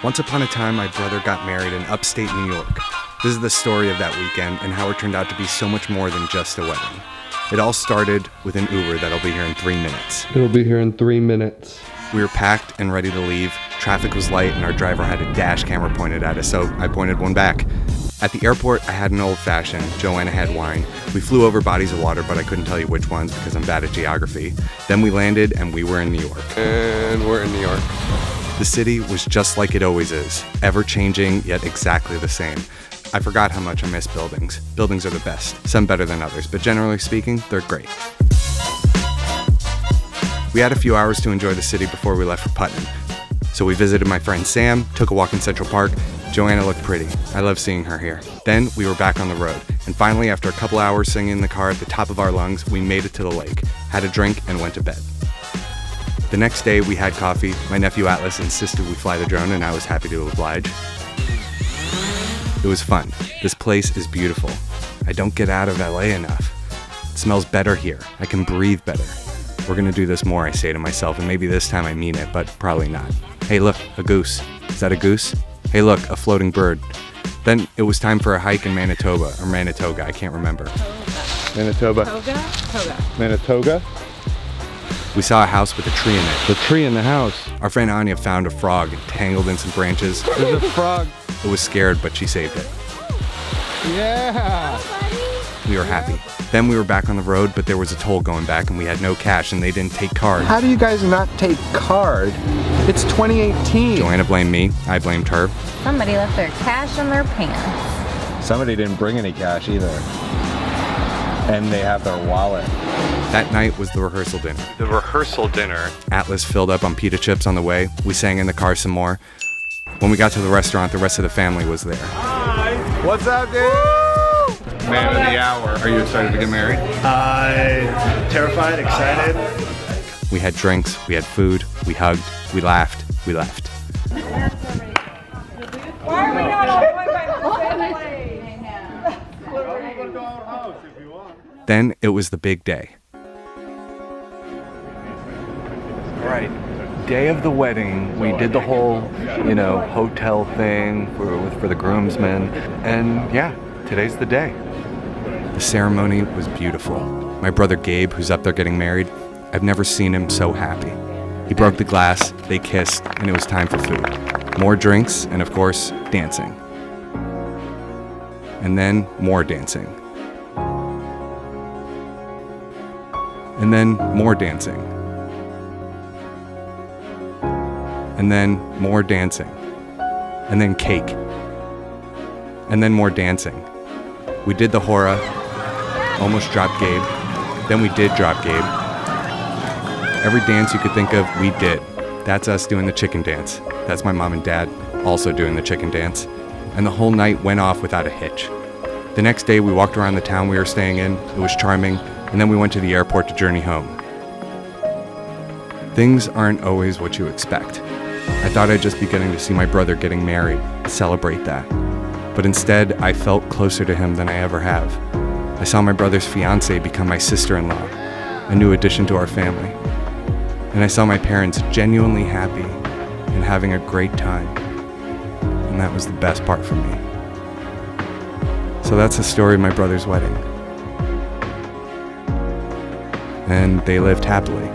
Once upon a time, my brother got married in upstate New York. This is the story of that weekend and how it turned out to be so much more than just a wedding. It all started with an Uber that'll be here in 3 minutes. It'll be here in 3 minutes. We were packed and ready to leave. Traffic was light and our driver had a dash camera pointed at us, so I pointed one back. At the airport, I had an old-fashioned. Joanna had wine. We flew over bodies of water, but I couldn't tell you which ones because I'm bad at geography. Then we landed and we were in New York. And we're in New York. The city was just like it always is, ever-changing, yet exactly the same. I forgot how much I miss buildings. Buildings are the best, some better than others, but generally speaking, they're great. We had a few hours to enjoy the city before we left for Putnam. So we visited my friend Sam, took a walk in Central Park. Joanna looked pretty. I love seeing her here. Then we were back on the road. And finally, after a couple hours singing in the car at the top of our lungs, we made it to the lake, had a drink, and went to bed. The next day, we had coffee. My nephew Atlas insisted we fly the drone, and I was happy to oblige. It was fun. This place is beautiful. I don't get out of LA enough. It smells better here. I can breathe better. We're gonna do this more, I say to myself, and maybe this time I mean it, but probably not. Hey, look, a goose. Is that a goose? Hey, look, a floating bird. Then it was time for a hike in Manitoba, or Manitoga, I can't remember. Manitoba. Manitoga. We saw a house with a tree in it. The tree in the house. Our friend Anya found a frog entangled in some branches. There's a frog. It was scared, but she saved it. Yeah. We were happy. Then we were back on the road, but there was a toll going back and we had no cash and they didn't take card. How do you guys not take card? It's 2018. Joanna blamed me. I blamed her. Somebody left their cash in their pants. Somebody didn't bring any cash either. And they have their wallet. That night was the rehearsal dinner. Atlas filled up on pita chips on the way. We sang in the car some more. When we got to the restaurant, the rest of the family was there. Hi. What's up, dude? Man of the hour. Are you excited to get married? Terrified, excited. We had drinks, we had food, we hugged, we laughed, we left. Why are we not all going by the same? Then it was the big day. Right. Day of the wedding, we did the whole, hotel thing for the groomsmen. And yeah, today's the day. The ceremony was beautiful. My brother Gabe, who's up there getting married, I've never seen him so happy. He broke the glass, they kissed, and it was time for food. More drinks, and of course, dancing. And then more dancing. And then more dancing. And then more dancing. And then cake. And then more dancing. We did the hora, almost dropped Gabe. Then we did drop Gabe. Every dance you could think of, we did. That's us doing the chicken dance. That's my mom and dad also doing the chicken dance. And the whole night went off without a hitch. The next day we walked around the town we were staying in. It was charming. And then we went to the airport to journey home. Things aren't always what you expect. I thought I'd just be getting to see my brother getting married, celebrate that. But instead, I felt closer to him than I ever have. I saw my brother's fiancée become my sister-in-law, a new addition to our family. And I saw my parents genuinely happy and having a great time. And that was the best part for me. So that's the story of my brother's wedding. And they lived happily.